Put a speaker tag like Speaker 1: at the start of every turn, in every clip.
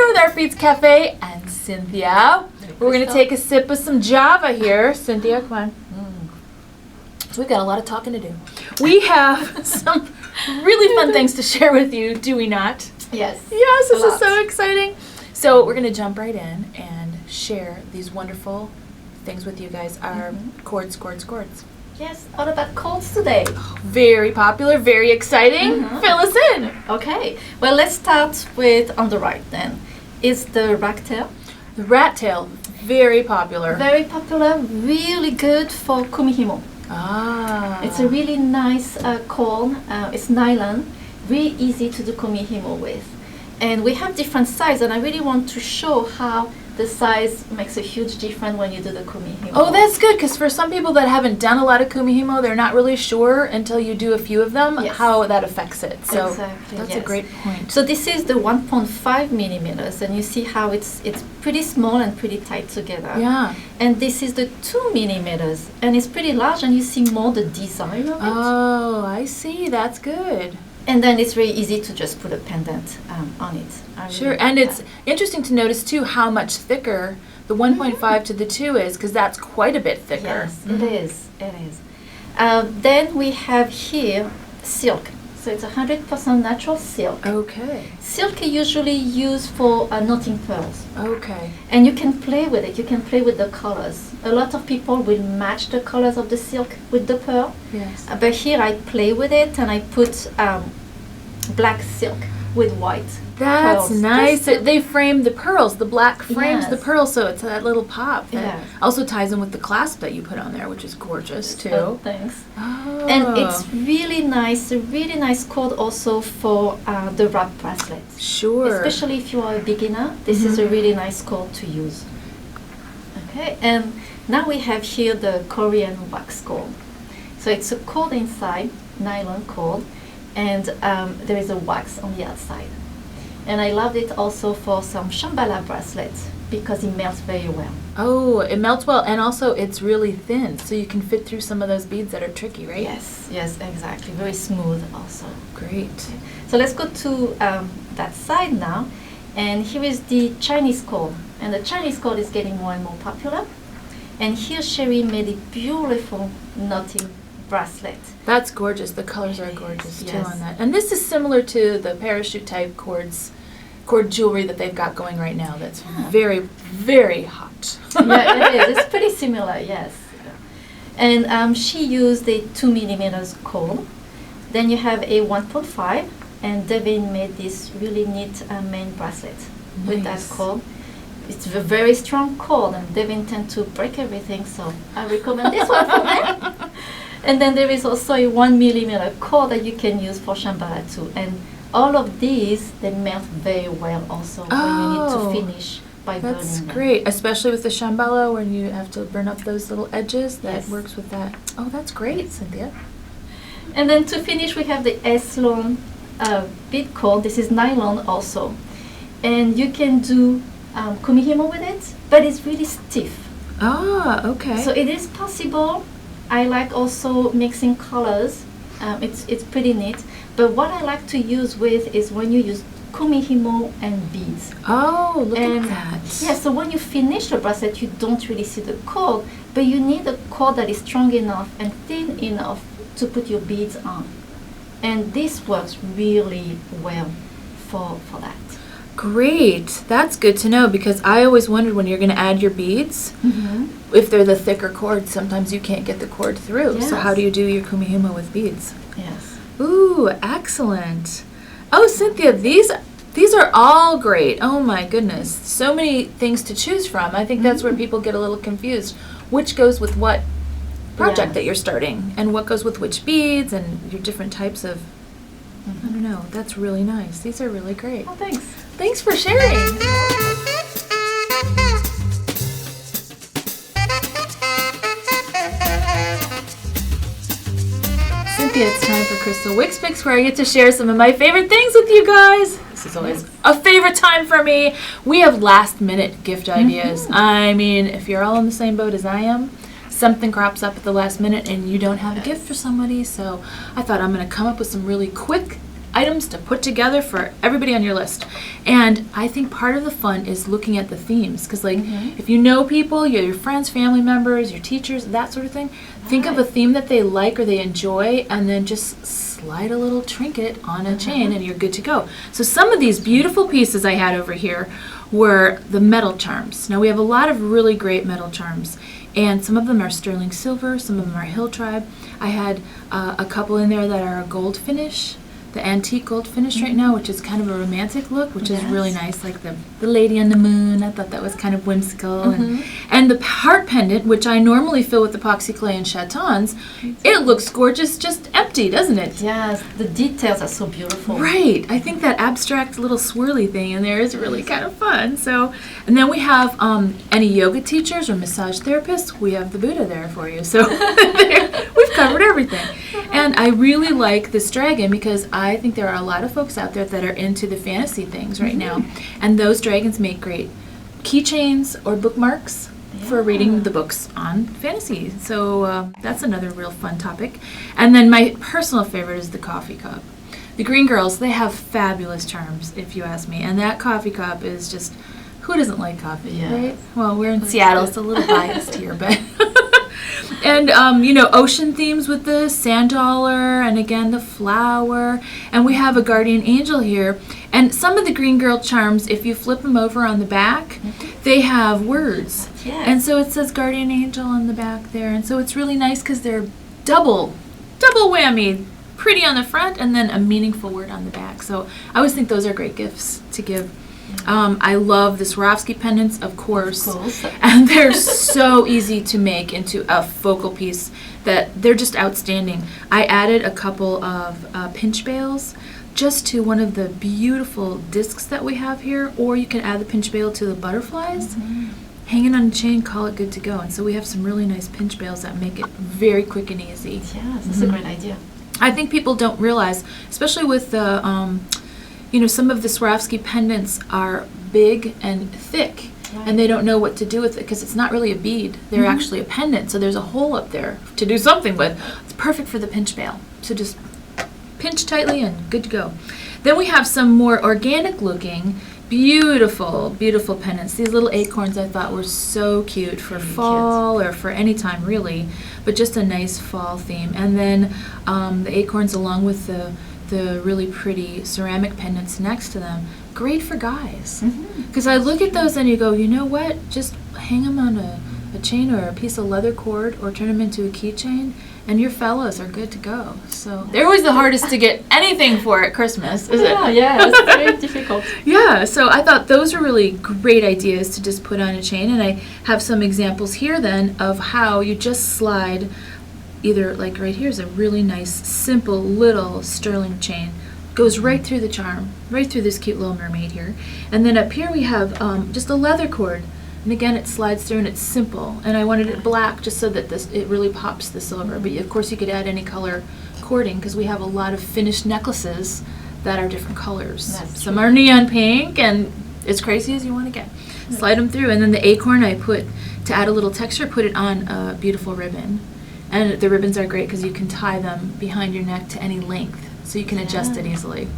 Speaker 1: here with Artbeads Cafe and Cynthia. We're going to take a sip of some Java here. Cynthia, come on. So we've got a lot of talking to do. We have some really fun things to share with you, do we not?
Speaker 2: Yes.
Speaker 1: Yes, this is so exciting. So we're going to jump right in and share these wonderful things with you guys. Our chords.
Speaker 2: Yes, all about chords today.
Speaker 1: Very popular, very exciting. Fill us in.
Speaker 2: Okay, well, let's start with on the right then. Is the rat tail.
Speaker 1: The rat tail, very popular.
Speaker 2: Very popular, really good for kumihimo.
Speaker 1: Ah.
Speaker 2: It's a really nice chord. It's nylon, really easy to do kumihimo with. And we have different sizes, and I really want to show how the size makes a huge difference when you do the kumihimo.
Speaker 1: Oh, that's good, because for some people that haven't done a lot of kumihimo, they're not really sure until you do a few of them how that affects it. So
Speaker 2: exactly,
Speaker 1: that's a great point.
Speaker 2: So this is the 1.5 millimeters, and you see how it's pretty small and pretty tight together.
Speaker 1: Yeah.
Speaker 2: And this is the 2 millimeters, and it's pretty large, and you see more the design of it.
Speaker 1: Oh, I see. That's good.
Speaker 2: And then it's very easy to just put a pendant on it.
Speaker 1: Sure, and it's interesting to notice too how much thicker the 1.5 to the 2 is, because that's quite a bit thicker.
Speaker 2: Yes, it is. It is. Then we have here silk. So it's 100% natural silk.
Speaker 1: Okay.
Speaker 2: Silk is usually used for knotting pearls.
Speaker 1: Okay.
Speaker 2: And you can play with it. You can play with the colors. A lot of people will match the colors of the silk with the pearl.
Speaker 1: Yes.
Speaker 2: But here I play with it, and I put black silk with white.
Speaker 1: That's
Speaker 2: pearls.
Speaker 1: nice. They frame the pearls. The black frames the
Speaker 2: Yes.
Speaker 1: pearls, so it's that little pop. That
Speaker 2: Yeah.
Speaker 1: also ties in with the clasp that you put on there, which is gorgeous too.
Speaker 2: Thanks.
Speaker 1: Oh.
Speaker 2: And it's really nice, a really nice cord also for the wrap bracelet.
Speaker 1: Sure.
Speaker 2: Especially if you are a beginner, this is a really nice cord to use. Okay, and now we have here the Korean wax cord. So it's a cord inside, nylon cord, and there is a wax on the outside. And I loved it also for some Shambhala bracelets because it melts very well.
Speaker 1: Oh, it melts well, and also it's really thin, so you can fit through some of those beads that are tricky, right?
Speaker 2: Yes, exactly. Very smooth also.
Speaker 1: Great.
Speaker 2: So let's go to that side now. And here is the Chinese cord. And the Chinese cord is getting more and more popular. And here Sherry made a beautiful knotting bracelet.
Speaker 1: That's gorgeous. The colors are gorgeous too
Speaker 2: Yes.
Speaker 1: on that. And this is similar to the parachute type cord jewelry that they've got going right now. That's very, very hot.
Speaker 2: Yeah, it is. It's pretty similar, yes. And she used a 2 millimeters cord. Then you have a 1.5, and Devin made this really neat main bracelet with that cord. It's a very strong cord, and Devin tends to break everything, so I recommend this one for them. And then there is also a 1 millimeter cord that you can use for Shambhala too. And all of these, they melt very well also when you need to finish by burning them.
Speaker 1: That's great, especially with the Shambhala when you have to burn up those little edges. That
Speaker 2: Yes.
Speaker 1: works with that. Oh, that's great, Cynthia.
Speaker 2: And then to finish, we have the S-Lone bead cord. This is nylon also. And you can do kumihimo with it, but it's really stiff.
Speaker 1: Ah, okay.
Speaker 2: So it is possible. I like also mixing colors. It's pretty neat. But what I like to use with is when you use kumihimo and beads.
Speaker 1: Oh, look
Speaker 2: And
Speaker 1: at that.
Speaker 2: yeah, so when you finish the bracelet, you don't really see the cord, but you need a cord that is strong enough and thin enough to put your beads on. And this works really well for that.
Speaker 1: Great. That's good to know, because I always wondered when you're going to add your beads, if they're the thicker cord, sometimes you can't get the cord through. So how do you do your kumihimo with beads?
Speaker 2: Yes.
Speaker 1: Ooh, excellent. Oh, Cynthia, these are all great. Oh my goodness. So many things to choose from. I think that's where people get a little confused. Which goes with what project that you're starting, and what goes with which beads, and your different types of, I don't know. That's really nice. These are really great.
Speaker 2: Oh, thanks.
Speaker 1: Thanks for sharing. Cynthia, it's time for Kristal Wick Picks, where I get to share some of my favorite things with you guys. This is always a favorite time for me. We have last minute gift ideas. I mean, if you're all in the same boat as I am, something crops up at the last minute and you don't have a gift for somebody. So I thought I'm going to come up with some really quick items to put together for everybody on your list. And I think part of the fun is looking at the themes, because like if you know people, your friends, family members, your teachers, that sort of thing, think of a theme that they like or they enjoy, and then just slide a little trinket on a chain and you're good to go. So some of these beautiful pieces I had over here were the metal charms. Now we have a lot of really great metal charms, and some of them are sterling silver, some of them are hill tribe. I had a couple in there that are a gold finish, the antique gold finish right now, which is kind of a romantic look, which is really nice, like the lady on the moon. I thought that was kind of whimsical. And the heart pendant, which I normally fill with epoxy clay and chatons, it looks gorgeous, just empty, doesn't it?
Speaker 2: Yes, the details are so beautiful.
Speaker 1: Right. I think that abstract little swirly thing in there is really kind of fun. So, and then we have any yoga teachers or massage therapists, we have the Buddha there for you. So we've covered everything. And I really like this dragon because I think there are a lot of folks out there that are into the fantasy things right now. And those dragons make great keychains or bookmarks for reading the books on fantasy. So that's another real fun topic. And then my personal favorite is the coffee cup. The Green Girls, they have fabulous charms, if you ask me. And that coffee cup is just, who doesn't like coffee, right? Well, we're in Seattle, it's a little biased here, but... And, ocean themes with the sand dollar, and again, the flower. And we have a guardian angel here. And some of the Green Girl charms, if you flip them over on the back, they have words. And so it says guardian angel on the back there. And so it's really nice because they're double whammy. Pretty on the front, and then a meaningful word on the back. So I always think those are great gifts to give. I love the Swarovski pendants, of course, and they're so easy to make into a focal piece that they're just outstanding. I added a couple of pinch bails just to one of the beautiful discs that we have here, or you can add the pinch bail to the butterflies. Hang it on a chain, call it good to go. And so we have some really nice pinch bails that make it very quick and easy.
Speaker 2: Yes, that's a great idea.
Speaker 1: I think people don't realize, especially with the, some of the Swarovski pendants are big and thick, and they don't know what to do with it because it's not really a bead. They're actually a pendant, so there's a hole up there to do something with. It's perfect for the pinch bail. So just pinch tightly and good to go. Then we have some more organic looking, beautiful pendants. These little acorns I thought were so cute for fall or for any time really, but just a nice fall theme. And then the acorns along with the really pretty ceramic pendants next to them, great for guys. Because I look at those and you go, you know what, just hang them on a chain or a piece of leather cord or turn them into a keychain, and your fellows are good to go. So they're always the hardest to get anything for at Christmas, is it?
Speaker 2: Yeah, it's very difficult.
Speaker 1: Yeah, so I thought those are really great ideas to just put on a chain, and I have some examples here then of how you just slide either, like right here is a really nice, simple little sterling chain. Goes right through the charm, right through this cute little mermaid here. And then up here we have just a leather cord. And again, it slides through and it's simple. And I wanted it black just so that it really pops the silver. But of course you could add any color cording because we have a lot of finished necklaces that are different colors. Some are neon pink and as crazy as you want to get. Slide them through. And then the acorn I put, to add a little texture, put it on a beautiful ribbon. And the ribbons are great because you can tie them behind your neck to any length. So you can adjust it easily.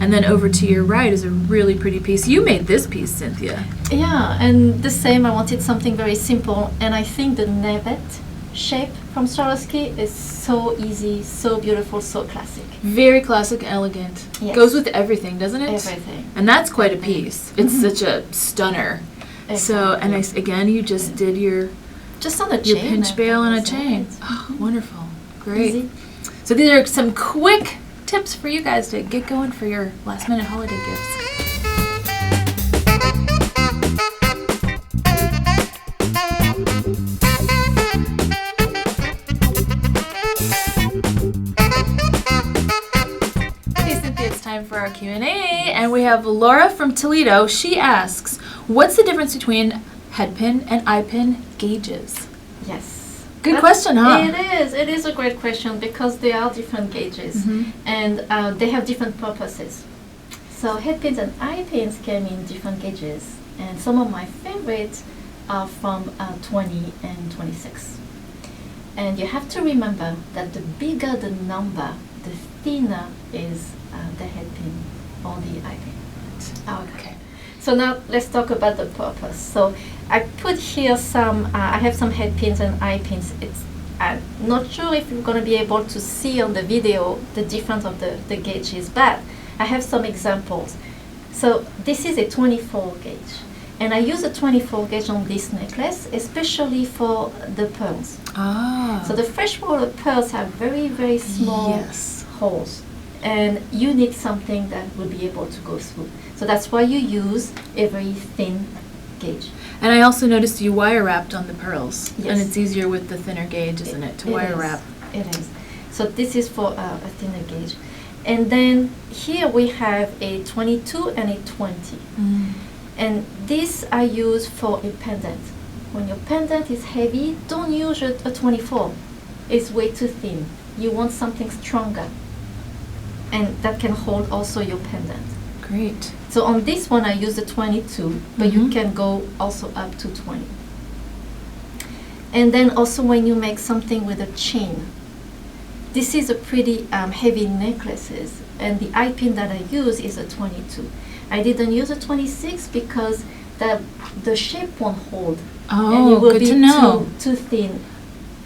Speaker 1: And then over to your right is a really pretty piece. You made this piece, Cynthia.
Speaker 2: Yeah, and the same, I wanted something very simple. And I think the navet shape from Swarovski is so easy, so beautiful, so classic.
Speaker 1: Very classic, elegant.
Speaker 2: Yes.
Speaker 1: Goes with everything, doesn't it?
Speaker 2: Everything.
Speaker 1: And that's quite a piece. It's such a stunner.
Speaker 2: Exactly.
Speaker 1: So, and again, you just did your
Speaker 2: on a chain.
Speaker 1: Your pinch bail on a chain. Oh, wonderful. Great.
Speaker 2: Easy.
Speaker 1: So these are some quick tips for you guys to get going for your last minute holiday gifts. Okay, Cynthia, it's time for our Q&A, and we have Laura from Toledo. She asks, what's the difference between head pin and eye pin gauges?
Speaker 2: Yes.
Speaker 1: Good question, huh?
Speaker 2: It is a great question because they are different gauges and they have different purposes. So head pins and eye pins came in different gauges, and some of my favorites are from 20 and 26. And you have to remember that the bigger the number, the thinner is the head pin or the eye pin. Okay. So now let's talk about the purpose. So I put here some, I have some head pins and eye pins. I'm not sure if you're going to be able to see on the video the difference of the gauges, but I have some examples. So this is a 24 gauge. And I use a 24 gauge on this necklace, especially for the pearls.
Speaker 1: Ah.
Speaker 2: So the freshwater pearls have very, very small holes. And you need something that will be able to go through. So that's why you use a very thin gauge.
Speaker 1: And I also noticed you wire wrapped on the pearls.
Speaker 2: Yes.
Speaker 1: And it's easier with the thinner gauge, isn't it, to wire wrap?
Speaker 2: It is. So this is for a thinner gauge. And then here we have a 22 and a 20.
Speaker 1: Mm.
Speaker 2: And this I use for a pendant. When your pendant is heavy, don't use a 24. It's way too thin. You want something stronger. And that can hold also your pendant.
Speaker 1: Great.
Speaker 2: So on this one I use a 22, but you can go also up to 20. And then also when you make something with a chain, this is a pretty heavy necklaces, and the eye pin that I use is a 22. I didn't use a 26 because the shape won't hold.
Speaker 1: Oh,
Speaker 2: and it will
Speaker 1: good
Speaker 2: be
Speaker 1: to know.
Speaker 2: too thin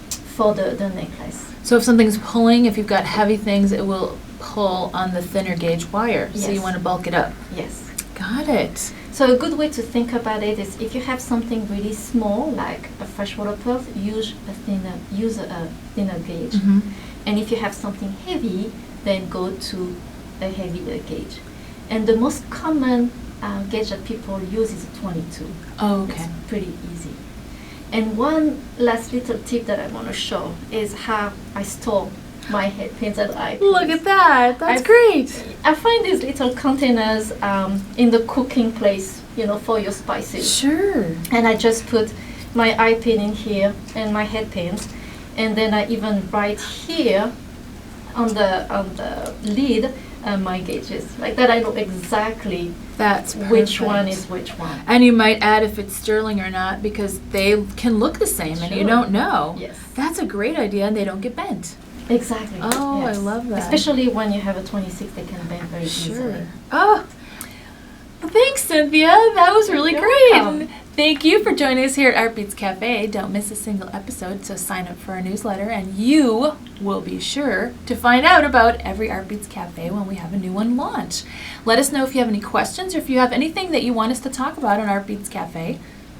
Speaker 2: for the necklace.
Speaker 1: So if something's pulling, if you've got heavy things, it will pull on the thinner gauge wire. So you
Speaker 2: Yes.
Speaker 1: want to bulk it up.
Speaker 2: Yes.
Speaker 1: Got it.
Speaker 2: So a good way to think about it is if you have something really small, like a freshwater pearl, use a thinner gauge.
Speaker 1: Mm-hmm.
Speaker 2: And if you have something heavy, then go to a heavier gauge. And the most common gauge that people use is a 22.
Speaker 1: Oh, okay.
Speaker 2: It's pretty easy. And one last little tip that I want to show is how I store my head pins and eye pins.
Speaker 1: Look at that. That's
Speaker 2: I-
Speaker 1: great.
Speaker 2: I find these little containers in the cooking place, for your spices.
Speaker 1: Sure.
Speaker 2: And I just put my eye pin in here and my head pins. And then I even write here on the lid my gauges. Like that I know exactly
Speaker 1: That's
Speaker 2: which one
Speaker 1: perfect.
Speaker 2: is which one.
Speaker 1: And you might add if it's sterling or not, because they can look the same and you
Speaker 2: Sure.
Speaker 1: don't know.
Speaker 2: Yes.
Speaker 1: That's a great idea, and they don't get bent.
Speaker 2: Exactly.
Speaker 1: Oh, I
Speaker 2: yes.
Speaker 1: love that.
Speaker 2: Especially when you have a 26, they can bend very easily.
Speaker 1: Oh, well, thanks, Cynthia. That was really
Speaker 2: You're
Speaker 1: great.
Speaker 2: welcome.
Speaker 1: And thank you for joining us here at Artbeads Cafe. Don't miss a single episode, so sign up for our newsletter, and you will be sure to find out about every Artbeads Cafe when we have a new one launch. Let us know if you have any questions or if you have anything that you want us to talk about on Artbeads Cafe.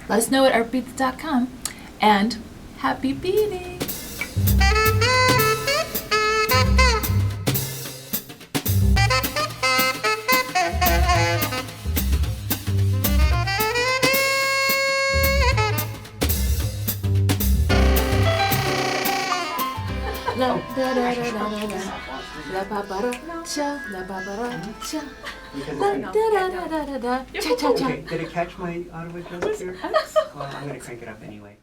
Speaker 1: Let us know at artbeads.com. And happy beading! La da da da da da da. La ba ba da cha, la ba ba da cha. La da da da da da da. Cha cha cha.
Speaker 3: Okay, did it catch my audio adjustment here? Well, I'm gonna crank it up anyway.